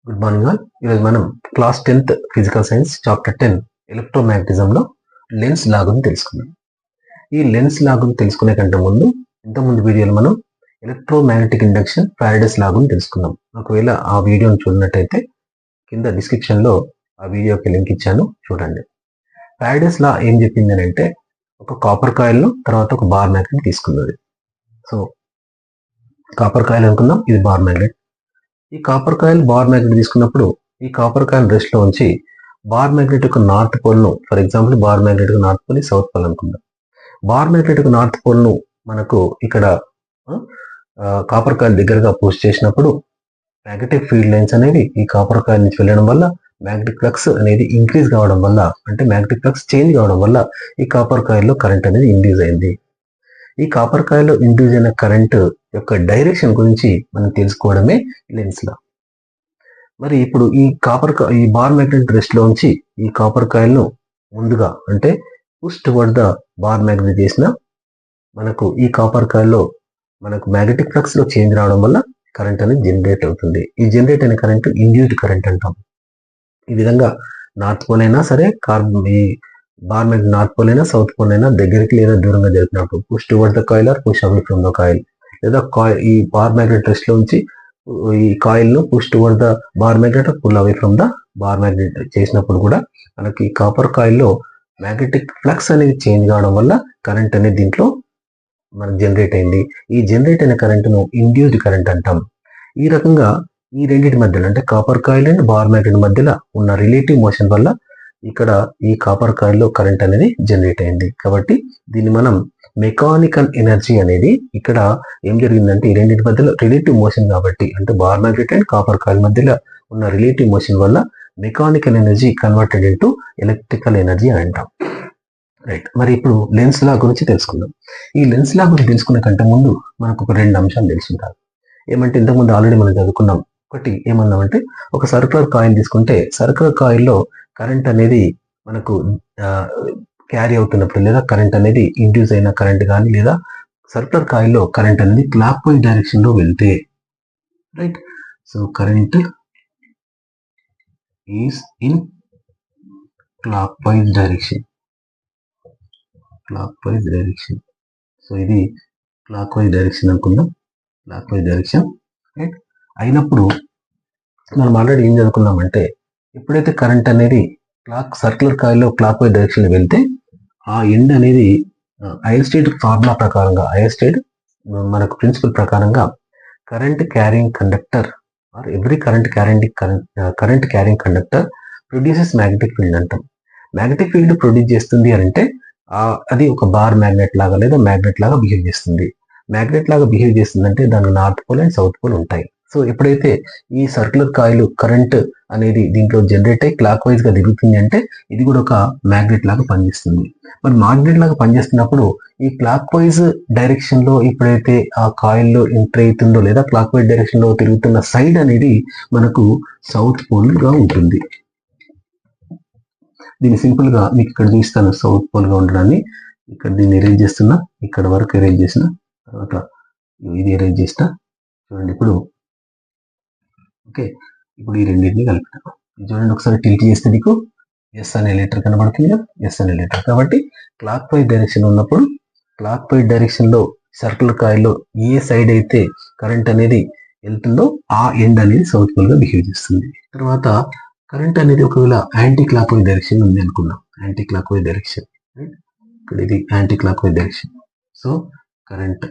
Good morning all. ఈరోజు మనం class 10th physical science chapter 10 ఎలక్ట్రోమాగ్నెటిజంలో లెన్స్ లాగుని తెలుసుకుందాం. ఈ లెన్స్ లాగుని తెలుసుకునే కంటే ముందు ఇంతకుముందు వీడియోలో మనం ఎలక్ట్రోమాగ్నెటిక్ ఇండక్షన్ ఫ్యారడేస్ లాగుని తెలుసుకుందాం. ఒకవేళ ఆ వీడియోని చూడనట్టయితే కింద డిస్క్రిప్షన్లో ఆ వీడియోకి లింక్ ఇచ్చాను, చూడండి. ఫ్యారడేస్ లా ఏం చెప్పింది అని అంటే, ఒక కాపర్ కాయిల్ను తర్వాత ఒక బార్ మ్యాగ్నెట్ తీసుకున్నది. సో కాపర్ కాయిల్ అనుకుందాం, ఇది బార్ మ్యాగ్నెట్. ఈ కాపర్ కాయిల్ బార్ మ్యాగ్నెట్ తీసుకున్నప్పుడు ఈ కాపర్ కాయిల్ రెస్ట్ లో ఉంచి బార్ మ్యాగ్నెట్ యొక్క నార్త్ పోల్ ను, ఫర్ ఎగ్జాంపుల్ బార్ మ్యాగ్నెట్ యొక్క నార్త్ పోల్ సౌత్ పోల్ అనుకుందాం. బార్ మ్యాగ్నెట్ యొక్క నార్త్ పోల్ ను మనకు ఇక్కడ కాపర్ కాయిల్ దగ్గరగా పుష్ చేసినప్పుడు మ్యాగ్నెటిక్ ఫీల్డ్ లైన్స్ అనేవి ఈ కాపర్ కాయిల్ నుంచి వెళ్ళడం వల్ల మ్యాగ్నెటిక్ ఫ్లక్స్ అనేది ఇంక్రీజ్ కావడం వల్ల, అంటే మ్యాగ్నెటిక్ ఫ్లక్స్ చేంజ్ కావడం వల్ల ఈ కాపర్ కాయిల్ లో కరెంట్ అనేది ఇండ్యూస్ అయింది. ఈ కాపర్ కాయిల్లో ఇండ్యూస్ అయిన కరెంట్ యొక్క డైరెక్షన్ గురించి మనం తెలుసుకోవడమే లెన్స్ లా. మరి ఇప్పుడు ఈ బార్ మ్యాగ్నెట్ రెస్ట్ లో ఉంచి ఈ కాపర్ కాయిల్ ను ముందుగా అంటే push toward the bar magnet చేసిన మనకు ఈ కాపర్ కాయిల్ లో మనకు మ్యాగ్నెటిక్ ఫ్లక్స్ లో చేంజ్ రావడం వల్ల కరెంట్ అనేది జనరేట్ అవుతుంది. ఈ జనరేట్ అయిన కరెంట్ ఇండ్యూస్డ్ కరెంట్ అంటాం. ఈ విధంగా నార్త్ పోల్ అయినా సరే, ఈ బార్ మ్యాగ్నెట్ నార్త్ పోల్ అయినా సౌత్ పోల్ అయినా దగ్గరికి లేదా దూరంగా జరిపినప్పుడు push toward the coil or push away from the coil, లేదా ఈ బార్ మ్యాగ్నెట్ రెస్ట్ లో ఉంచి ఈ కాయిల్ ను push toward the bar magnet pull away from the bar magnet చేసినప్పుడు కూడా మనకి కాపర్ కాయిల్ లో మ్యాగ్నెటిక్ ఫ్లక్స్ అనేది చేంజ్ కావడం వల్ల కరెంట్ అనేది దీంట్లో మనకు జనరేట్ అయింది. ఈ జనరేట్ అయిన కరెంట్ను ఇండ్యూస్డ్ కరెంట్ అంటాం. ఈ రకంగా ఈ రెండింటి మధ్యలో అంటే copper coil and bar magnet మధ్యలో ఉన్న రిలేటివ్ మోషన్ వల్ల ఇక్కడ ఈ కాపర్ కాయిల్ లో కరెంట్ అనేది జనరేట్ అయింది. కాబట్టి దీన్ని మనం మెకానికల్ ఎనర్జీ అనేది, ఇక్కడ ఏం జరిగిందంటే ఈ రెండింటి మధ్యలో రిలేటివ్ మోషన్ కాబట్టి, అంటే bar magnet and copper coil మధ్యలో ఉన్న రిలేటివ్ మోషన్ వల్ల mechanical energy converted into electrical energy అని అంటాం. రైట్. మరి ఇప్పుడు లెన్స్ లా గురించి తెలుసుకుందాం. ఈ లెన్స్ లా గురించి తెలుసుకునే కంటే ముందు మనకు ఒక రెండు అంశాలు తెలుసుంటారు. ఏమంటే ఇంతకుముందు ఆల్రెడీ మనం చదువుకున్నాం. ఒకటి ఏమన్నామంటే, ఒక సర్కులర్ కాయిల్ తీసుకుంటే సర్కులర్ కాయిల్లో కరెంట్ అనేది మనకు క్యారీ అవుతున్నప్పుడు, లేదా కరెంట్ అనేది ఇండ్యూస్ అయిన కరెంట్ కానీ, లేదా సర్కులర్ కాయిల్లో కరెంట్ అనేది క్లాక్ వైజ్ డైరెక్షన్ లో వెళ్తే, right. So current is in clock wise direction. So ఇది క్లాక్ వైజ్ డైరెక్షన్ అనుకుందాం. Clock wise direction, right. అయినప్పుడు మనం ఆల్రెడీ ఏం చదువుకున్నామంటే, ఎప్పుడైతే కరెంట్ అనేది సర్కులర్ కాయిల్లో క్లాక్ వైజ్ డైరెక్షన్ వెళ్తే ఆ ఎండ్ అనేది ఐన్స్టీన్ ఫార్ములా ప్రకారంగా, ఐన్స్టీన్ మనకు ప్రిన్సిపల్ ప్రకారంగా current carrying conductor or every current carrying conductor produces magnetic field అంటాం. మ్యాగ్నెటిక్ ఫీల్డ్ ప్రొడ్యూస్ చేస్తుంది అని అంటే అది ఒక బార్ మ్యాగ్నెట్ లాగా లేదా మ్యాగ్నెట్ లాగా బిహేవ్ చేస్తుంది. మ్యాగ్నెట్ లాగా బిహేవ్ చేస్తుందంటే దానికి north pole and south pole ఉంటాయి. సో ఎప్పుడైతే ఈ సర్కులర్ కాయిల్ కరెంట్ అనేది దీంట్లో జనరేట్ అయ్యి క్లాక్ వైజ్ గా దిగుతుంది అంటే ఇది కూడా ఒక మ్యాగ్నెట్ లాగా పనిచేస్తుంది. మరి మ్యాగ్నెట్ లాగా పనిచేస్తున్నప్పుడు ఈ క్లాక్ వైజ్ డైరెక్షన్ లో ఎప్పుడైతే ఆ కాయిల్ లో ఎంటర్ అవుతుందో, లేదా క్లాక్ వైజ్ డైరెక్షన్ లో తిరుగుతున్న సైడ్ అనేది మనకు సౌత్ పోల్ గా ఉంటుంది. దీన్ని సింపుల్ గా మీకు ఇక్కడ చూస్తాను సౌత్ పోల్ గా ఉండడాన్ని. ఇక్కడ దీన్ని ఎరేంజ్ చేస్తున్నా, ఇక్కడ వరకు ఎరేంజ్ చేసిన తర్వాత ఇది ఎరేంజ్ చేసిన, చూడండి. ఇప్పుడు ఓకే, ఇప్పుడు ఈ రెండింటిని కలిపిన చూడండి. ఒకసారి టిల్ట్ చేస్తే మీకు ఎస్ అనే లెటర్ కనబడుతుంది కదా, ఎస్ అనే లెటర్. కాబట్టి క్లాక్ వైజ్ డైరెక్షన్ ఉన్నప్పుడు క్లాక్ వైజ్ డైరెక్షన్ లో సర్కులర్ కాయిల్లో ఏ సైడ్ అయితే కరెంట్ అనేది వెళ్తుందో ఆ ఎండ్ అనేది సౌత్ పోల్ గా బిహేవ్ చేస్తుంది. తర్వాత కరెంట్ అనేది ఒకవేళ యాంటీ క్లాక్ వైజ్ డైరెక్షన్ ఉంది అనుకున్నాం. యాంటీ క్లాక్ వైజ్ డైరెక్షన్, ఇక్కడ ఇది anti clock wise direction. So current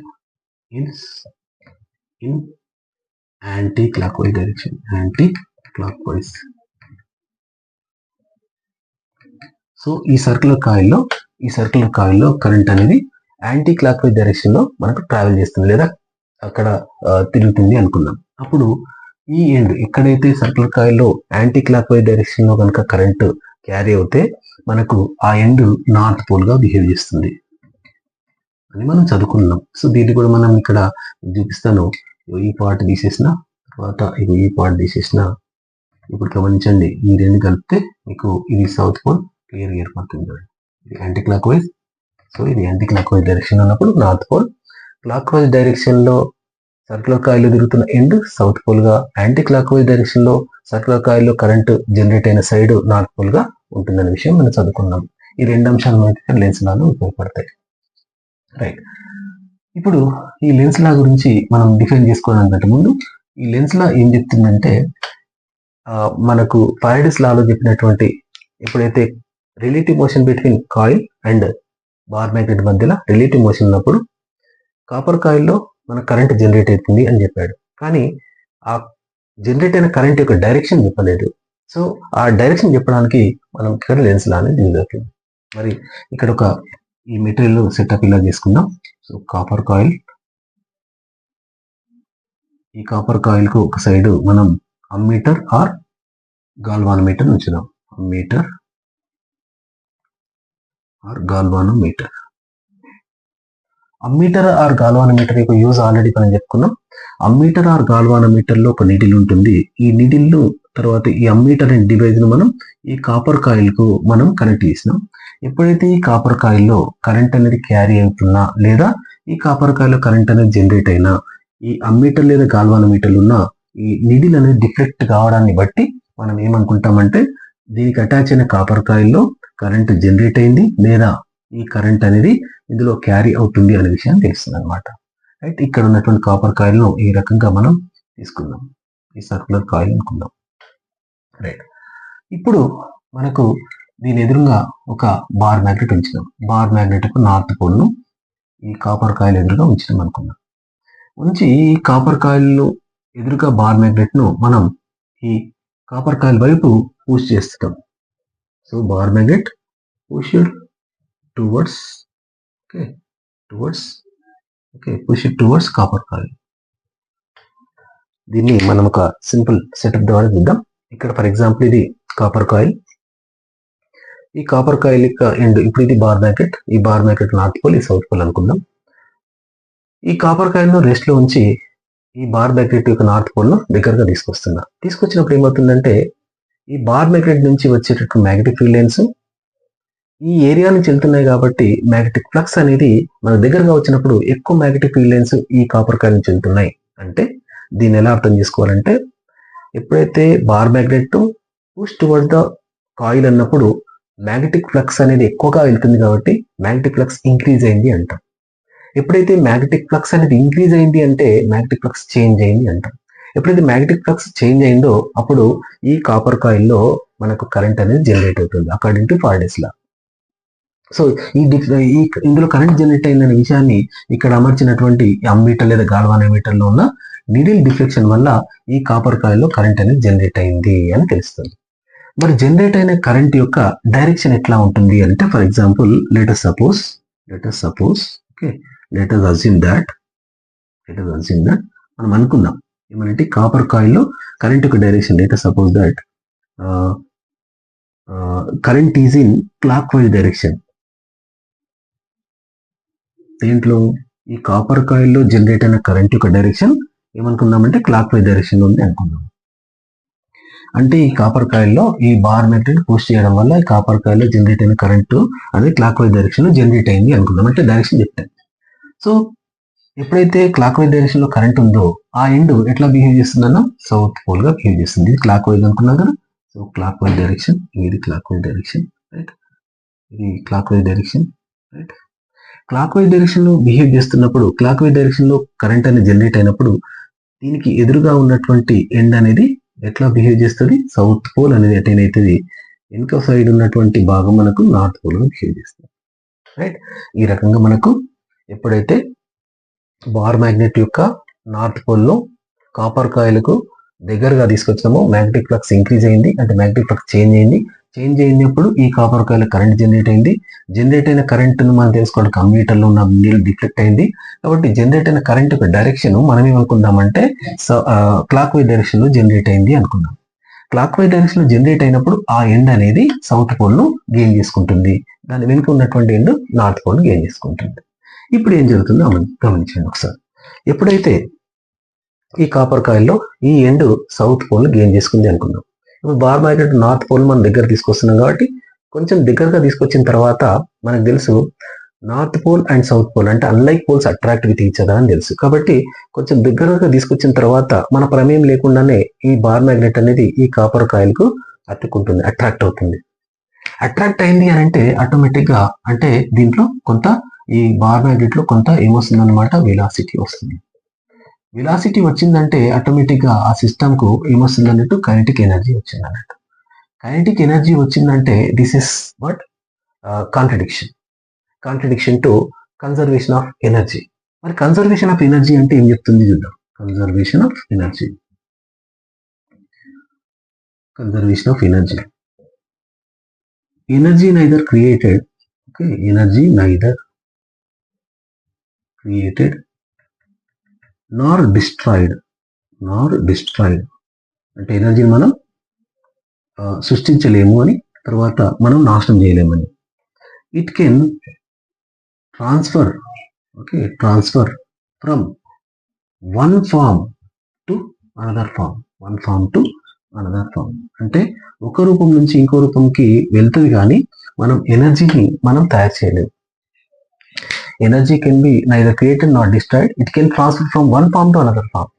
in anti clock wise direction, anti clock wise. So ఈ సర్కులర్ కాయిల్లో కరెంట్ అనేది యాంటీ క్లాక్ వైజ్ డైరెక్షన్ లో మనకు ట్రావెల్ చేస్తుంది, లేదా అక్కడ తిరుగుతుంది అనుకున్నాం. అప్పుడు ఈ ఎండ్ ఎక్కడైతే సర్కులర్ కాయిల్లో యాంటీ క్లాక్ వైజ్ డైరెక్షన్ లో కనుక కరెంట్ క్యారీ అవుతే మనకు ఆ ఎండ్ నార్త్ పోల్ గా బిహేవ్ చేస్తుంది అని మనం చదువుకున్నాం. సో దీన్ని కూడా మనం ఇక్కడ చూపిస్తాను. ఈ పార్ట్ తీసేసిన తర్వాత ఈ పార్ట్ తీసేసిన, ఇప్పుడు గమనించండి. ఈ రెండు కలిపితే మీకు ఇది సౌత్ పోల్ క్లియర్ ఏర్పడుతుంది. ఇది యాంటీ క్లాక్ వైజ్. సో ఇది యాంటీ క్లాక్ వైజ్ డైరెక్షన్ ఉన్నప్పుడు north pole, clock wise direction లో సర్కులర్ కాయిల్ తిరుగుతున్న ఎండ్ సౌత్ పోల్ గా, యాంటీ క్లాక్ వైజ్ డైరెక్షన్ లో సర్క్యులర్ కాయిల్లో కరెంటు జనరేట్ అయిన సైడ్ నార్త్ పోల్ గా ఉంటుందనే విషయం మనం చదువుకున్నాం. ఈ 2 అంశాలు మనకి లెన్స్ లాగా ఉపయోగపడతాయి. రైట్, ఇప్పుడు ఈ లెన్స్ లా గురించి మనం డిఫైన్ చేసుకోవడానికంటే ముందు ఈ లెన్స్ లా ఏం చెప్తుందంటే మనకు ఫారడేస్ లాలో చెప్పినటువంటి ఎప్పుడైతే relative motion between coil and bar magnet మధ్యలో రిలేటివ్ మోషన్ ఉన్నప్పుడు కాపర్ కాయిల్లో మన కరెంట్ జనరేట్ అవుతుంది అని చెప్పాడు. కానీ ఆ జనరేట్ అయిన కరెంట్ యొక్క డైరెక్షన్ చెప్పలేదు. సో ఆ డైరెక్షన్ చెప్పడానికి మనం ఇక్కడ లెన్స్ లా అనేది యూజ్ అవుతుంది. మరి ఇక్కడ ఒక ఈ మెటీరియల్ సెటప్ ఇలా చేసుకుందాం. సో కాపర్ కాయిల్, ఈ కాపర్ కాయిల్ కు ఒక సైడ్ మనం అమ్మీటర్ ఆర్ గాల్వానోమీటర్ ఉంచుదాం. Ammeter or galvanometer. Ammeter or galvanometer యొక్క యూజ్ ఆల్రెడీ మనం చెప్పుకున్నాం. అమ్మీటర్ ఆర్ గాల్వానోమీటర్ లో ఒక నీడిల్ ఉంటుంది. ఈ నీడిల్ తర్వాత ఈ అమ్మీటర్ అనే డివైజ్ ను మనం ఈ కాపర్ కాయిల్ కు మనం కనెక్ట్ చేసినాం. ఎప్పుడైతే ఈ కాపర్ కాయిల్లో కరెంట్ అనేది క్యారీ అవుతున్నా లేదా ఈ కాపర్ కాయిల్లో కరెంట్ అనేది జనరేట్ అయినా ఈ అమ్మీటర్ లేదా గాల్వానోమీటర్ ఉన్న ఈ నీడిల్ అనేది డిఫెక్ట్ కావడాన్ని బట్టి మనం ఏమనుకుంటామంటే దీనికి అటాచ్ అయిన కాపర్ కాయిల్లో కరెంట్ జనరేట్ అయింది లేదా ఈ కరెంట్ అనేది ఇందులో క్యారీ అవుతుంది అనే విషయాన్ని తెలుస్తుంది అనమాట. రైట్, ఇక్కడ ఉన్నటువంటి కాపర్ కాయిల్ ను ఈ రకంగా మనం తీసుకుందాం. ఈ సర్క్యులర్ కాయిల్ అనుకుందాం. రైట్, ఇప్పుడు మనకు దీని ఎదురుగా ఒక బార్ మ్యాగ్నెట్ ఉంచినాం. బార్ మ్యాగ్నెట్ కు నార్త్ పోల్ ను ఈ కాపర్ కాయిల్ ఎదురుగా ఉంచినాం అనుకున్నాం. ఉంచి ఈ కాపర్ కాయిల్ ఎదురుగా బార్ మ్యాగ్నెట్ ను మనం ఈ కాపర్ కాయిల్ వైపు పుష్ చేస్తాం. So bar magnet pushed towards push it towards copper coil. దీన్ని మనం ఒక సింపుల్ సెటప్ ద్వారా చూద్దాం. ఇక్కడ ఫర్ ఎగ్జాంపుల్ ఇది కాపర్ కాయిల్, ఈ కాపర్ కాయిల్ యొక్క ఎండ్ ఇప్పుడు ఇది బార్ మ్యాగ్నెట్, ఈ బార్ మ్యాగ్నెట్ నార్త్ పోల్, ఈ సౌత్ పోల్ అనుకుందాం. ఈ కాపర్ కాయిల్ ను రెస్ట్ లో ఉంచి ఈ బార్ మ్యాగ్నెట్ యొక్క నార్త్ పోల్ ను దగ్గరగా తీసుకొచ్చినప్పుడు ఏమవుతుందంటే ఈ బార్ మ్యాగ్నెట్ నుంచి వచ్చేటటువంటి మ్యాగ్నెటిక్ ఫీల్డ్ లైన్స్ ఈ ఏరియా నుంచి వెళ్తున్నాయి కాబట్టి మ్యాగ్నెటిక్ ఫ్లక్స్ అనేది మన దగ్గరగా వచ్చినప్పుడు ఎక్కువ మ్యాగ్నెటిక్ ఫీల్డ్ లైన్స్ ఈ కాపర్ కాయిల్ నుంచి వెళ్తున్నాయి. అంటే దీన్ని ఎలా అర్థం చేసుకోవాలంటే ఎప్పుడైతే bar magnet push toward the coil అన్నప్పుడు మ్యాగ్నెటిక్ ఫ్లక్స్ అనేది ఎక్కువగా వెళ్తుంది కాబట్టి మ్యాగ్నెటిక్ ఫ్లక్స్ ఇంక్రీజ్ అయింది అంటాం. ఎప్పుడైతే మ్యాగ్నెటిక్ ఫ్లక్స్ అనేది ఇంక్రీజ్ అయింది అంటే మ్యాగ్నెటిక్ ఫ్లక్స్ చేంజ్ అయింది అంటాం. ఎప్పుడైతే మ్యాగ్నెటిక్ ఫ్లక్స్ చేంజ్ అయిందో అప్పుడు ఈ కాపర్ కాయిల్లో మనకు కరెంట్ అనేది జనరేట్ అవుతుంది according to Faraday's law. So ఇందులో కరెంట్ జనరేట్ అయిందనే విషయాన్ని ఇక్కడ అమర్చినటువంటి అమ్మీటర్ లేదా గాల్వానోమీటర్ లో ఉన్న నీడిల్ డిఫ్లెక్షన్ వల్ల ఈ కాపర్ కాయిల్లో కరెంట్ అనేది జనరేట్ అయింది అని తెలుస్తుంది. మరి జనరేట్ అయిన కరెంట్ యొక్క డైరెక్షన్ ఎట్లా ఉంటుంది అంటే for example let us assume that మనం అనుకుందాం ఏమంటే కాపర్ కాయిల్లో కరెంట్ యొక్క direction let us suppose that current is in clock wise direction. దీంట్లో ఈ కాపర్ కాయిల్లో జనరేట్ అయిన కరెంట్ యొక్క డైరెక్షన్ ఏమనుకుందామంటే క్లాక్ వైజ్ డైరెక్షన్ ఉంది అనుకుందాం. అంటే ఈ కాపర్ కాయిల్లో ఈ బార్ మ్యాగ్నెట్ పుష్ చేయడం వల్ల ఈ కాపర్ కాయిల్లో జనరేట్ అయిన కరెంట్ అనేది క్లాక్ వైజ్ డైరెక్షన్ లో జనరేట్ అయింది అనుకుందాం. అంటే డైరెక్షన్ చెప్తాను. సో ఎప్పుడైతే క్లాక్ వైజ్ డైరెక్షన్ లో కరెంట్ ఉందో ఆ ఎండ్ ఎట్లా బిహేవ్ చేస్తుందన్నా సౌత్ పోల్ గా బిహేవ్ చేస్తుంది. ఇది క్లాక్ వైజ్ అనుకున్నాం కదా. సో క్లాక్ వైజ్ డైరెక్షన్, ఇది క్లాక్ వైజ్ డైరెక్షన్, రైట్, ఇది clock wise direction, right. Clock wise direction లో బిహేవ్ చేస్తున్నప్పుడు క్లాక్ వైజ్ డైరెక్షన్ లో కరెంట్ అనేది జనరేట్ అయినప్పుడు దీనికి ఎదురుగా ఉన్నటువంటి ఎండ్ అనేది ఎట్లా బిహేవ్ చేస్తుంది, సౌత్ పోల్ అనేది అటైన్ అవుతుంది, వెనుక సైడ్ ఉన్నటువంటి భాగం మనకు నార్త్ పోల్ గా బిహేవ్ చేస్తుంది, రైట్. ఈ రకంగా మనకు ఎప్పుడైతే బార్ మ్యాగ్నెట్ యొక్క నార్త్ పోల్ లో కాపర్ కాయిల్ కు దగ్గరగా తీసుకొచ్చామో మ్యాగ్నెటిక్ ఫ్లక్స్ ఇంక్రీజ్ అయింది, అంటే మ్యాగ్నెటిక్ ఫ్లక్స్ చేంజ్ అయినప్పుడు ఈ కాపర్ కాయిల్ కరెంట్ జనరేట్ అయింది. జనరేట్ అయిన కరెంట్ ను మనం తెలుసుకోవడానికి అమ్మీటర్ లో ఉన్న నీళ్ళు డిఫ్లెక్ట్ అయింది. కాబట్టి జనరేట్ అయిన కరెంట్ యొక్క డైరెక్షన్ మనం ఏమనుకుందామంటే క్లాక్ వైజ్ డైరెక్షన్ లో జనరేట్ అయింది అనుకుందాం. క్లాక్ వైజ్ డైరెక్షన్ లో జనరేట్ అయినప్పుడు ఆ ఎండ్ అనేది సౌత్ పోల్ ను గెయిన్ చేసుకుంటుంది, దాని వెనుక ఉన్నటువంటి ఎండ్ నార్త్ పోల్ ను గెయిన్ చేసుకుంటుంది. ఇప్పుడు ఏం జరుగుతుందో గమనించండి ఒకసారి. ఎప్పుడైతే ఈ కాపర్ కాయిల్లో ఈ ఎండ్ సౌత్ పోల్ గెయిన్ చేసుకుంది అనుకుందాం. ఇప్పుడు బార్ మ్యాగ్నెట్ నార్త్ పోల్ మనం దగ్గర తీసుకొస్తున్నాం కాబట్టి కొంచెం దగ్గరగా తీసుకొచ్చిన తర్వాత మనకు తెలుసు north pole and south pole అంటే unlike poles attract with each other అని తెలుసు. కాబట్టి కొంచెం దగ్గరగా తీసుకొచ్చిన తర్వాత మన ప్రమేయం లేకుండానే ఈ బార్ మ్యాగ్నెట్ అనేది ఈ కాపర్ కాయిల్ కు అతుక్కుంటుంది, అట్రాక్ట్ అవుతుంది. అట్రాక్ట్ అయింది అని అంటే ఆటోమేటిక్ గా అంటే దీంట్లో కొంత ఈ బార్ మ్యాగ్నెట్ లో కొంత ఏమొస్తుంది అనమాట, వెలాసిటీ వస్తుంది. వెలాసిటీ వచ్చిందంటే ఆటోమేటిక్ గా ఆ సిస్టమ్ కు ఏమొస్తుంది అన్నట్టు, కైనెటిక్ ఎనర్జీ వచ్చింది అన్నట్టు. కైనెటిక్ ఎనర్జీ వచ్చిందంటే this is what contradiction to conservation of energy. మరి కన్జర్వేషన్ ఆఫ్ ఎనర్జీ అంటే ఏం చెప్తుంది చూద్దాం. Conservation of energy energy neither created, okay, energy neither created nor destroyed అంటే ఎనర్జీని మనం సృష్టించలేము అని, తర్వాత మనం నాశనం చేయలేమని. It can transfer from one form to another form అంటే ఒక రూపం నుంచి ఇంకో రూపంకి వెళ్తుంది, కానీ మనం ఎనర్జీని మనం తయారు చేయలేము. Energy can be neither created not destroyed, it can transfer from one form to another form,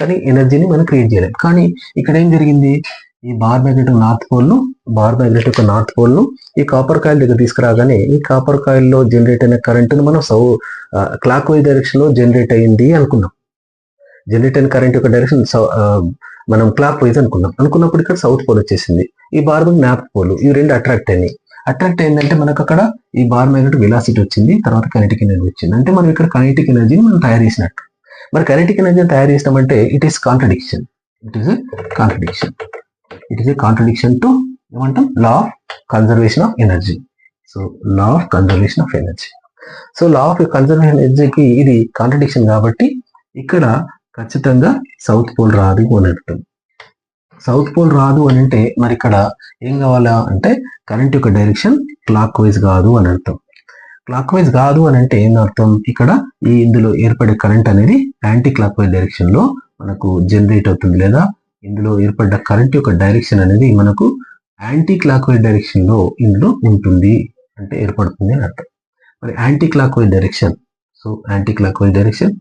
కానీ ఎనర్జీని మనం క్రియేట్ చేయలేము. కానీ ఇక్కడ ఏం జరిగింది, ఈ బార్ మ్యాగ్నెట్ యొక్క నార్త్ పోల్ ను ఈ కాపర్ కాయిల్ దగ్గర తీసుకురాగానే ఈ కాపర్ కాయిల్ లో జనరేట్ అయిన కరెంట్ ను మనం క్లాక్ వైజ్ డైరెక్షన్ లో జనరేట్ అయింది అనుకున్నాం. జనరేట్ అయిన కరెంట్ యొక్క డైరెక్షన్ మనం క్లాక్ వైజ్ అనుకున్నప్పుడు ఇక్కడ సౌత్ పోల్ వచ్చేసింది. ఈ బార్ నార్త్ పోల్, ఈ రెండు అట్రాక్ట్ అయిందంటే మనకు అక్కడ ఈ బార్ మ్యాగ్నెట్ వెలాసిటీ వచ్చింది, తర్వాత కైనెటిక్ ఎనర్జీ వచ్చింది. అంటే మనం ఇక్కడ కైనెటిక్ ఎనర్జీని మనం తయారు చేసినట్టు. మరి కైనెటిక్ ఎనర్జీని తయారు చేసినామంటే ఇట్ ఈస్ కాంట్రడిక్షన్ టు ఏమంటాం, law of conservation of energy. So law of conservation of ఎనర్జీకి ఇది కాంట్రడిక్షన్ కాబట్టి ఇక్కడ ఖచ్చితంగా సౌత్ పోల్ రాదు అని అర్థం. సౌత్ పోల్ రాదు అని అంటే మరి ఇక్కడ ఏం కావాలా అంటే కరెంట్ యొక్క డైరెక్షన్ క్లాక్ వైజ్ కాదు అని అర్థం. క్లాక్ వైజ్ కాదు అని అంటే ఏం అర్థం, ఇక్కడ ఇందులో ఏర్పడే కరెంట్ అనేది యాంటీ క్లాక్ వైజ్ డైరెక్షన్ లో మనకు జనరేట్ అవుతుంది, లేదా ఇందులో ఏర్పడ్డ కరెంట్ యొక్క డైరెక్షన్ అనేది మనకు యాంటీ క్లాక్ వైజ్ డైరెక్షన్ లో ఇందులో ఉంటుంది అంటే ఏర్పడుతుంది అని అర్థం. మరి anti clock wise direction, so anti clock wise direction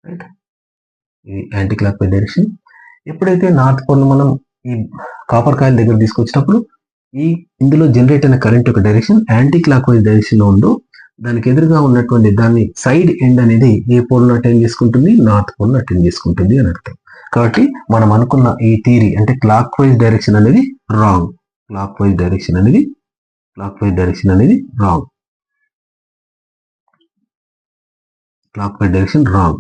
right, ఇది యాంటీ క్లాక్ వైజ్ డైరెక్షన్. ఎప్పుడైతే నార్త్ పోల్ మనం ఈ కాపర్ కాయిల్ దగ్గర తీసుకొచ్చినప్పుడు ఇందులో జనరేట్ అయిన కరెంట్ యొక్క direction anti clock wise direction లో ఉందో దానికి ఎదురుగా ఉన్నటువంటి దాన్ని సైడ్ ఎండ్ అనేది ఏ పోల్ అటెండ్ చేసుకుంటుంది, నార్త్ పోల్ అటెండ్ చేసుకుంటుంది అని అర్థం. కాబట్టి మనం అనుకున్న ఈ థియరీ అంటే క్లాక్ వైజ్ డైరెక్షన్ అనేది wrong. Clock wise direction wrong.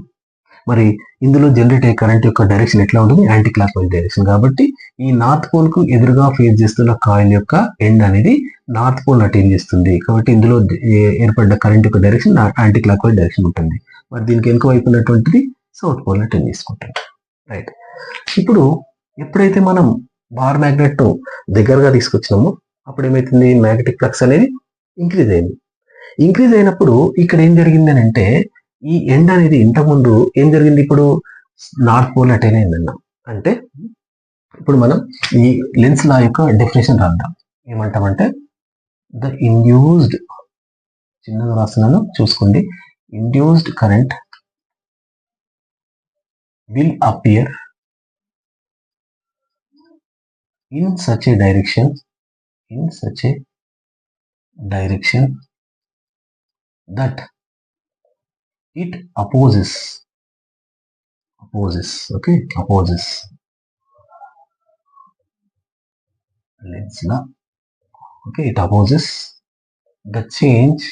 మరి ఇందులో జనరేట్ అయ్యే కరెంట్ యొక్క డైరెక్షన్ ఎట్లా ఉంటుంది, యాంటీ క్లాక్ వైజ్ డైరెక్షన్. కాబట్టి ఈ నార్త్ పోల్ కు ఎదురుగా ఫేస్ చేస్తున్న కాయిల్ యొక్క ఎండ్ అనేది నార్త్ పోల్ అటెండ్ చేస్తుంది. కాబట్టి ఇందులో ఏర్పడ్డ కరెంట్ యొక్క direction anti clock wise direction ఉంటుంది. మరి దీనికి వెనుక వైపు ఉన్నటువంటిది సౌత్ పోల్ అటెండ్ చేసుకుంటుంది. రైట్. ఇప్పుడు ఎప్పుడైతే మనం బార్ మ్యాగ్నెట్ దగ్గరగా తీసుకొచ్చినామో అప్పుడు ఏమైతుంది, మ్యాగ్నెటిక్ ఫ్లక్స్ అనేది ఇంక్రీజ్ అయినప్పుడు ఇక్కడ ఏం జరిగింది అని అంటే ఈ ఎండ్ అనేది ఇంతకుముందు ఏం జరిగింది, ఇప్పుడు నార్త్ పోల్ అటైన్ అయిందన్నాం. అంటే ఇప్పుడు మనం ఈ లెన్స్ లా యొక్క డెఫినేషన్ రాద్దాం. ఏమంటామంటే ద ఇండ్యూస్డ్, చిన్నగా రాస్తున్నాను చూసుకోండి, induced current will appear in such a direction that it opposes lens law. Okay, it opposes the change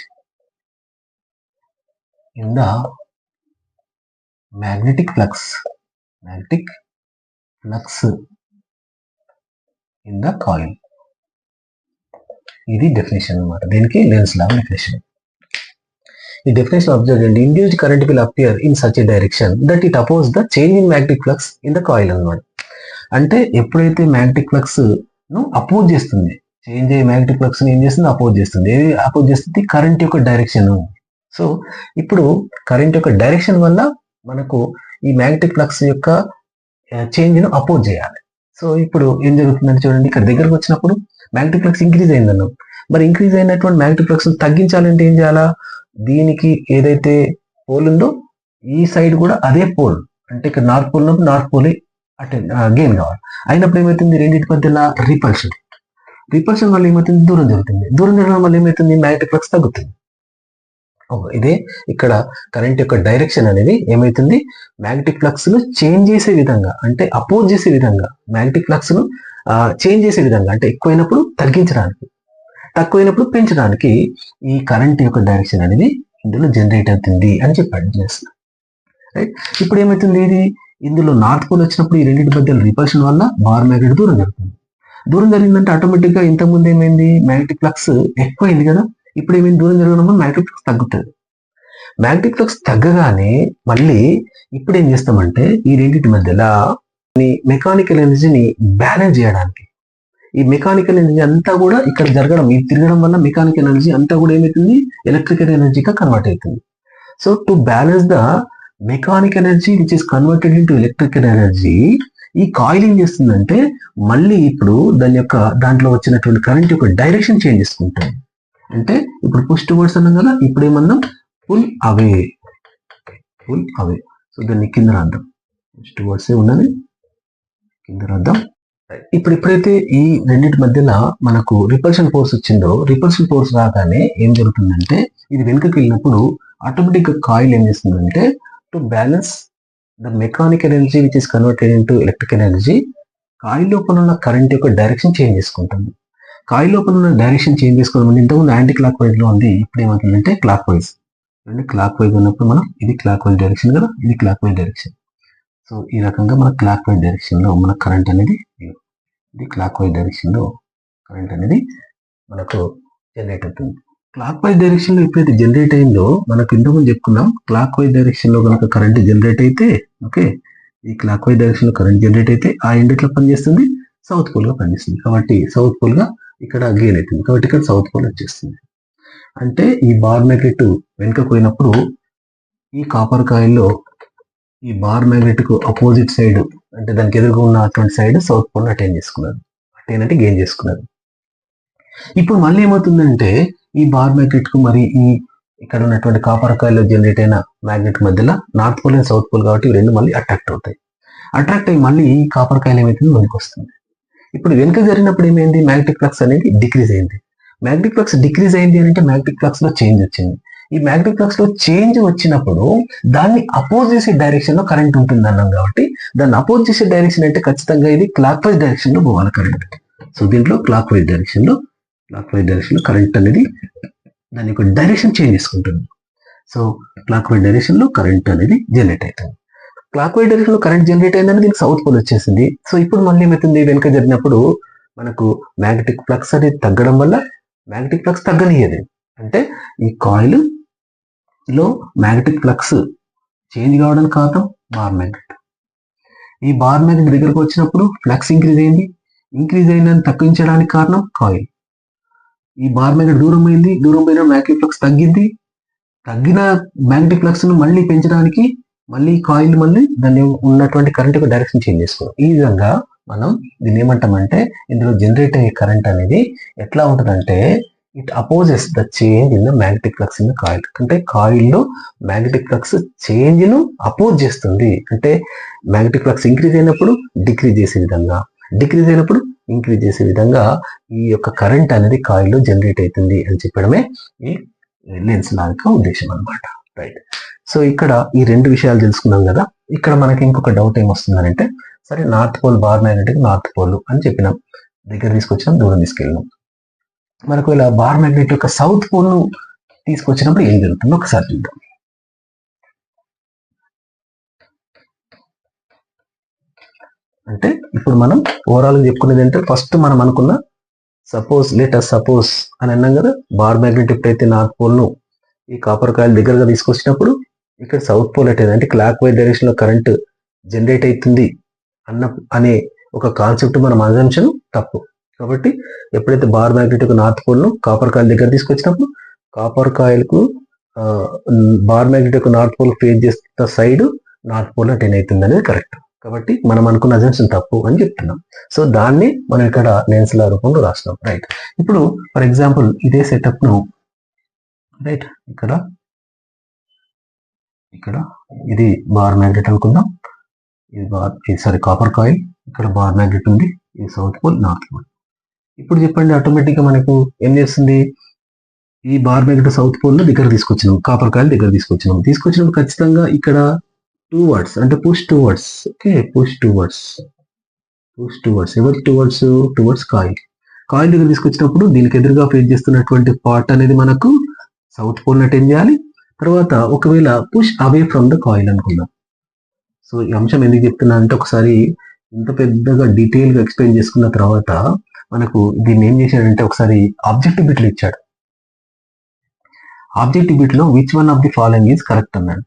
in the magnetic flux in the coil. ఇది డెఫినేషన్ అన్నమాట. దీనికి లెన్స్ లా definition. ఈ definition observe చేయండి. Induced current will appear in such a direction that it oppose the change in magnetic flux in the coil అన్నమాట. అంటే ఎప్పుడైతే magnetic flux ను oppose చేస్తుంది, చేంజ్ అయ్యే మ్యాగ్నెటిక్ ఫ్లక్స్ ని ఏం చేస్తుంది, అపోజ్ చేస్తుంది. ఏది అపోజ్ చేస్తుంది, కరెంట్ యొక్క డైరెక్షన్. సో ఇప్పుడు కరెంట్ యొక్క డైరెక్షన్ వల్ల మనకు ఈ మ్యాగ్నెటిక్ ఫ్లక్స్ యొక్క చేంజ్ ను అపోజ్ చేయాలి. సో ఇప్పుడు ఏం జరుగుతుందని చూడండి, ఇక్కడ దగ్గరకు వచ్చినప్పుడు మ్యాగ్నెటిక్ ఫ్లక్స్ ఇంక్రీజ్ అయిందన్నాం. మరి ఇంక్రీజ్ అయినటువంటి మ్యాగ్నెటిక్ ఫ్లక్స్ తగ్గించాలంటే ఏం చేయాలా? దీనికి ఏదైతే పోల్ ఉందో ఈ సైడ్ కూడా అదే పోల్, అంటే ఇక్కడ నార్త్ పోల్ ఉన్నప్పుడు నార్త్ పోల్ గెయిన్ కావాలి. అయినప్పుడు ఏమవుతుంది? రెండింటి మధ్యలో రిపల్షన్ వల్ల ఏమవుతుంది? దూరం జరుగుతుంది. దూరం జరగడం వల్ల ఏమవుతుంది? మ్యాగ్నెటిక్ ఫ్లక్స్ తగ్గుతుంది. ఇదే ఇక్కడ కరెంట్ యొక్క డైరెక్షన్ అనేది ఏమైతుంది? మ్యాగ్నెటిక్ ఫ్లక్స్ ను చేంజ్ చేసే విధంగా, అంటే అపోజ్ చేసే విధంగా, మ్యాగ్నెటిక్ ఫ్లక్స్ ను చేంజ్ చేసే విధంగా, అంటే ఎక్కువైనప్పుడు తగ్గించడానికి, తక్కువైనప్పుడు పెంచడానికి ఈ కరెంట్ యొక్క డైరెక్షన్ అనేది ఇందులో జనరేట్ అవుతుంది అని చెప్పాడు చేస్తున్నా. రైట్, ఇప్పుడు ఏమవుతుంది? ఇది ఇందులో నార్త్ పోల్ వచ్చినప్పుడు ఈ రెండింటి మధ్య రిపల్షన్ వల్ల బార్ మ్యాగ్నెట్ దూరం జరుగుతుంది. దూరం జరిగిందంటే ఆటోమేటిక్ గా ఇంతకుముందు ఏమైంది? మ్యాగ్నెటిక్ ఫ్లక్స్ ఎక్కువైంది కదా, ఇప్పుడు ఏమైంది? దూరం జరగడం వల్ల మ్యాగ్నెటిక్ ఫ్లక్స్ తగ్గుతుంది. మ్యాగ్నెటిక్ ఫ్లక్స్ తగ్గగానే మళ్ళీ ఇప్పుడు ఏం చేస్తామంటే ఈ రెండింటి మధ్యలో మెకానికల్ ఎనర్జీని బ్యాలెన్స్ చేయడానికి, ఈ మెకానికల్ ఎనర్జీ అంతా కూడా ఇక్కడ జరగడం, ఇది తిరగడం వల్ల మెకానికల్ ఎనర్జీ అంతా కూడా ఏమవుతుంది? ఎలక్ట్రికల్ ఎనర్జీగా కన్వర్ట్ అవుతుంది. So to balance the mechanical energy which is converted into electrical energy, ఈ కాయిల్ ఏం చేస్తుందంటే మళ్ళీ ఇప్పుడు దాంట్లో వచ్చినటువంటి కరెంట్ యొక్క డైరెక్షన్ చేంజ్ చేసుకుంటుంది. అంటే ఇప్పుడు పుష్ టువర్డ్స్ అన్నాం కదా, ఇప్పుడు ఏమన్నాం? పుల్ అవే. సో దాన్ని కింద రాద్దాం. పుష్ టువర్డ్స్ ఉన్నది, కింద రాద్దాం. ఇప్పుడు ఎప్పుడైతే ఈ రెండింటి మధ్యలో మనకు రిపల్షన్ ఫోర్స్ వచ్చిందో, రిపల్షన్ ఫోర్స్ రాగానే ఏం జరుగుతుందంటే ఇది వెనుకకి వెళ్ళినప్పుడు ఆటోమేటిక్ గా కాయిల్ ఏం చేస్తుందంటే to balance the mechanical energy which is converted into electrical energy, coil లోపల ఉన్న కరెంట్ యొక్క డైరెక్షన్ చేంజ్ చేసుకుంటుంది. కాయిల్ లోపల ఉన్న డైరెక్షన్ చేంజ్ చేసుకోవడం ఇంతకుముందు యాంటీ క్లాక్ వైజ్ లో ఉంది, ఇప్పుడు ఏమవుతుందంటే క్లాక్ వైజ్. క్లాక్ వైజ్ ఉన్నప్పుడు మనం ఇది క్లాక్ వైజ్ డైరెక్షన్ కదా, ఇది క్లాక్ వైజ్ డైరెక్షన్. సో ఈ రకంగా మన క్లాక్ వైజ్ డైరెక్షన్ లో మన కరెంట్ అనేది, ఇది క్లాక్ వైజ్ డైరెక్షన్ లో కరెంట్ అనేది మనకు జనరేట్ అవుతుంది. క్లాక్ వైజ్ డైరెక్షన్ లో ఎప్పుడైతే జనరేట్ అయిందో మనకు ఇంతకుముందు చెప్పుకున్నాం, క్లాక్ వైజ్ డైరెక్షన్ లో కనుక కరెంట్ జనరేట్ అయితే, ఓకే, ఈ క్లాక్ వైజ్ డైరెక్షన్ లో కరెంట్ జనరేట్ అయితే ఆ ఎండ్ ఎట్లా పనిచేస్తుంది? సౌత్ పోల్ గా పనిచేస్తుంది. కాబట్టి సౌత్ పోల్ గా ఇక్కడ గెయిన్ అవుతుంది, కాబట్టి ఇక్కడ సౌత్ పోల్ వచ్చేస్తుంది. అంటే ఈ బార్ మ్యాగ్నెట్ వెనుక పోయినప్పుడు ఈ కాపర్ కాయిల్లో ఈ బార్ మ్యాగ్నెట్ కు అపోజిట్ సైడ్, అంటే దానికి ఎదురుగా ఉన్న అటువంటి సైడ్ సౌత్ పోల్ అటైన్ చేసుకున్నారు, అటైన్ అంటే గెయిన్ చేసుకున్నారు. ఇప్పుడు మళ్ళీ ఏమవుతుందంటే ఈ బార్ మ్యాగ్నెట్ కు మరి ఈ ఇక్కడ ఉన్నటువంటి కాపర్ కాయిల్లో జనరేట్ అయిన మ్యాగ్నెట్ మధ్యలో north pole and south pole కాబట్టి రెండు మళ్ళీ అట్రాక్ట్ అవుతాయి. అట్రాక్ట్ అయ్యి మళ్ళీ ఈ కాపర్ కాయిల్ ఏమైతుంది? వెనుక వస్తుంది. ఇప్పుడు వెనుక జరిగినప్పుడు ఏమైంది? మ్యాగ్నెటిక్ ఫ్లక్స్ అనేది డిక్రీజ్ అయింది. మ్యాగ్నెటిక్ ఫ్లక్స్ డిక్రీజ్ అయింది అంటే మ్యాగ్నెటిక్ ఫ్లక్స్ లో చేంజ్ వచ్చింది. ఈ మ్యాగ్నెటిక్ ఫ్లక్స్ లో చేంజ్ వచ్చినప్పుడు దాన్ని అపోజ్ చేసే డైరెక్షన్ లో కరెంట్ ఉంటుంది అన్నాం కాబట్టి దాన్ని అపోజ్ చేసే డైరెక్షన్ అంటే ఖచ్చితంగా ఇది క్లాక్ వైజ్ డైరెక్షన్ లో పోవాలి కరెంట్. సో దీంట్లో క్లాక్ వైజ్ డైరెక్షన్ లో కరెంట్ అనేది దాని యొక్క డైరెక్షన్ చేంజ్ చేసుకుంటుంది. సో క్లాక్ వైజ్ డైరెక్షన్ లో కరెంట్ అనేది జనరేట్ అవుతుంది. క్లాక్ వైజ్ డైరెక్షన్ లో కరెంట్ జనరేట్ అయిందని దీనికి సౌత్ పోల్ వచ్చేసింది. సో ఇప్పుడు మళ్ళీ ఏమవుతుంది? వెనుక జరిగినప్పుడు మనకు మ్యాగ్నెటిక్ ఫ్లక్స్ అనేది తగ్గడం వల్ల మ్యాగ్నెటిక్ ఫ్లక్స్ తగ్గనియదు, అంటే ఈ కాయిల్ లో మ్యాగ్నెటిక్ ఫ్లక్స్ చేంజ్ కావడానికి కారణం బార్ మ్యాగ్నెట్. ఈ బార్ మ్యాగ్నెట్ దగ్గరకు వచ్చినప్పుడు ఫ్లక్స్ ఇంక్రీజ్ అయింది, ఇంక్రీజ్ అయిందని తగ్గించడానికి కారణం కాయిల్. ఈ బార్ మ్యాగ్నెట్ దూరం అయింది, దూరం పోయిన మ్యాగ్నెటిక్ ఫ్లక్స్ తగ్గింది, తగ్గిన మ్యాగ్నెటిక్ ఫ్లక్స్ ను మళ్ళీ పెంచడానికి మళ్ళీ కాయిల్ మళ్ళీ దాన్ని ఉన్నటువంటి కరెంట్ యొక్క డైరెక్షన్ చేంజ్ చేసుకోవాలి. ఈ విధంగా మనం దీన్ని ఏమంటామంటే ఇందులో జనరేట్ అయ్యే కరెంట్ అనేది ఎట్లా ఉంటుందంటే it opposes the change in the magnetic flux in the coil. అంటే కాయిల్లో మ్యాగ్నెటిక్ ఫ్లక్స్ చేంజ్ ను అపోజ్ చేస్తుంది. అంటే మ్యాగ్నెటిక్ ఫ్లక్స్ ఇంక్రీజ్ అయినప్పుడు డిక్రీజ్ చేసే విధంగా, డిక్రీజ్ అయినప్పుడు ఇంక్రీజ్ చేసే విధంగా ఈ యొక్క కరెంట్ అనేది కాయిల్లో జనరేట్ అవుతుంది అని చెప్పడమే ఈ లెన్స్ లా యొక్క ఉద్దేశం అనమాట. రైట్. సో ఇక్కడ ఈ రెండు విషయాలు తెలుసుకున్నాం కదా. ఇక్కడ మనకి ఇంకొక డౌట్ ఏమొస్తుందంటే, సరే north pole bar magnetic north pole అని చెప్పినాం, దగ్గర తీసుకొచ్చినాం, దూరం తీసుకెళ్ళినాం. మనకు ఇలా బార్ మ్యాగ్నెట్ యొక్క సౌత్ పోల్ ను తీసుకొచ్చినప్పుడు ఏం జరుగుతుందో ఒకసారి చూద్దాం. అంటే ఇప్పుడు మనం ఓవరాల్ చెప్పుకునేది అంటే ఫస్ట్ మనం అనుకున్న సపోజ్ అని అన్నాం కదా, బార్ మ్యాగ్నెట్ ఎప్పుడైతే నార్త్ పోల్ ను ఈ కాపర్ కాయిల్ దగ్గరగా తీసుకొచ్చినప్పుడు ఇక్కడ సౌత్ పోల్ అంటే క్లాక్ వైజ్ డైరెక్షన్ లో కరెంట్ జనరేట్ అవుతుంది అనే ఒక కాన్సెప్ట్ మనం అజంప్షన్ తప్పు. కాబట్టి ఎప్పుడైతే బార్ మ్యాగ్నెట్ యొక్క నార్త్ పోల్ ను కాపర్ కాయిల్ దగ్గర తీసుకొచ్చినప్పుడు కాపర్ కాయిల్ కు బార్ మ్యాగ్నెట్ యొక్క నార్త్ పోల్ ఫేస్ చేస్తున్న సైడ్ నార్త్ పోల్ అటెన్ అవుతుంది అనేది కరెక్ట్. కాబట్టి మనం అనుకున్న అజంప్షన్ తప్పు అని చెప్తున్నాం. సో దాన్ని మనం ఇక్కడ లెన్స్ లా రూపంలో రాస్తాం. రైట్. ఇప్పుడు ఫర్ ఎగ్జాంపుల్ ఇదే సెటప్ ను రైట్ ఇక్కడ ఇది బార్ మ్యాగ్నెట్ అనుకుందాం. ఇది కాపర్ కాయిల్, ఇక్కడ బార్ మ్యాగ్నెట్ ఉంది, ఇది సౌత్ పోల్, నార్త్ పోల్. ఇప్పుడు చెప్పండి, ఆటోమేటిక్ గా మనకు ఏం చేస్తుంది, ఈ బార్ మ్యాగ్నెట్ సౌత్ పోల్ దగ్గర తీసుకొచ్చినాం, కాపర్ కాయిల్ దగ్గర తీసుకొచ్చినప్పుడు ఖచ్చితంగా ఇక్కడ టూ వర్డ్స్ అంటే push two words. Okay, push two words ఎవరు టువర్డ్స్ కాయిల్ దగ్గర తీసుకొచ్చినప్పుడు దీనికి ఎదురుగా ఫేస్ చేస్తున్నటువంటి పార్ట్ అనేది మనకు సౌత్ పోల్ అటెండ్ చేయాలి. తర్వాత ఒకవేళ push away from the coil అనుకుందాం. సో ఈ అంశం ఎందుకు చెప్తున్నా అంటే, ఒకసారి ఇంత పెద్దగా డీటెయిల్ గా ఎక్స్ప్లెయిన్ చేసుకున్న తర్వాత మనకు దీన్ని ఏం చేశాడంటే ఒకసారి ఆబ్జెక్టివ్ బిట్లు ఇచ్చాడు. ఆబ్జెక్టివ్ బిట్ లో which one of the following is correct అన్నాడు.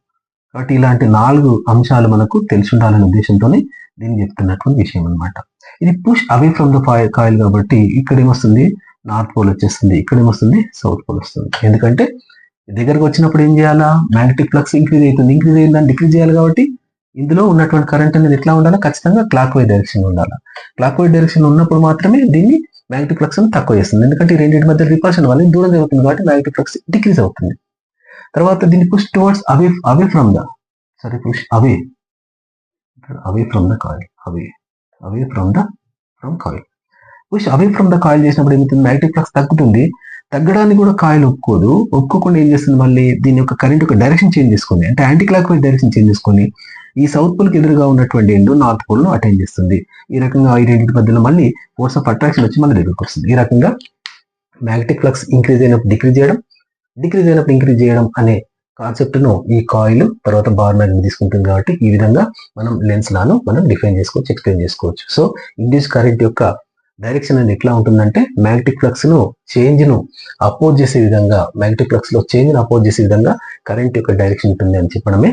కాబట్టి ఇలాంటి 4 అంశాలు మనకు తెలిసి ఉండాలనే ఉద్దేశంతోనే దీన్ని చెప్తున్నటువంటి విషయం అనమాట. ఇది push away from the coil కాబట్టి ఇక్కడ ఏమొస్తుంది, నార్త్ పోల్ వచ్చేస్తుంది, ఇక్కడ ఏమొస్తుంది, సౌత్ పోల్ వస్తుంది. ఎందుకంటే దగ్గరకు వచ్చినప్పుడు ఏం చేయాలా, మ్యాగ్నెటిక్ ఫ్లక్స్ ఇంక్రీజ్ అవుతుంది, ఇంక్రీజ్ అయిందని డిక్రీజ్ చేయాలి. కాబట్టి ఇందులో ఉన్నటువంటి కరెంట్ అనేది ఎట్లా ఉండాలి, ఖచ్చితంగా క్లాక్ వైజ్ డైరెక్షన్ ఉండాలి. క్లాక్ వైజ్ డైరెక్షన్ ఉన్నప్పుడు మాత్రమే దీన్ని మ్యాగ్నెటిక్ ఫ్లక్స్ తక్కువ చేస్తుంది. ఎందుకంటే ఈ రెండింటి మధ్య రిపల్షన్ వల్ల దూరం జరుగుతుంది కాబట్టి మ్యాగ్నెటిక్ ఫ్లక్స్ డిక్రీజ్ అవుతుంది. తర్వాత దీన్ని push towards away from the push away from the coil, push away from the coil చేసినప్పుడు ఏమవుతుంది, మ్యాగ్నెటిక్ ఫ్లక్స్ తగ్గుతుంది. తగ్గడానికి కూడా కాయిల్ ఒప్పుకోకుండా ఏం చేస్తుంది, మళ్ళీ దీని యొక్క కరెంట్ యొక్క డైరెక్షన్ చేంజ్ చేసుకుంది, అంటే anti clock wise direction change చేసుకుని ఈ సౌత్ పోల్ కి ఎదురుగా ఉన్నటువంటి ఎండ్ నార్త్ పోల్ ను అటెండ్ చేస్తుంది. ఈ రకంగా ఈ రెండింటి మధ్యలో మళ్ళీ ఫోర్స్ ఆఫ్ అట్రాక్షన్ వచ్చి మళ్ళీ దగ్గరకు వస్తుంది. ఈ రకంగా మ్యాగ్నెటిక్ ఫ్లక్స్ ఇంక్రీజ్ అయినప్పుడు డిక్రీజ్ అయినప్పుడు ఇంక్రీజ్ చేయడం అనే కాన్సెప్ట్ ను ఈ కాయిల్ తర్వాత బార్ మ్యాగ్నెట్ తీసుకుంటుంది. కాబట్టి ఈ విధంగా మనం లెన్స్ లాను మనం డిఫైన్ చేసుకోవచ్చు, ఎక్స్ప్లెయిన్ చేసుకోవచ్చు. సో ఇండ్యూస్ కరెంట్ యొక్క డైరెక్షన్ అనేది ఎట్లా ఉంటుందంటే, మ్యాగ్నెటిక్ ఫ్లక్స్ ను చేంజ్ ను అపోజ్ చేసే విధంగా, మ్యాగ్నెటిక్ ఫ్లక్స్ లో చేంజ్ ను అపోజ్ చేసే విధంగా కరెంట్ యొక్క డైరెక్షన్ ఉంటుంది అని చెప్పడమే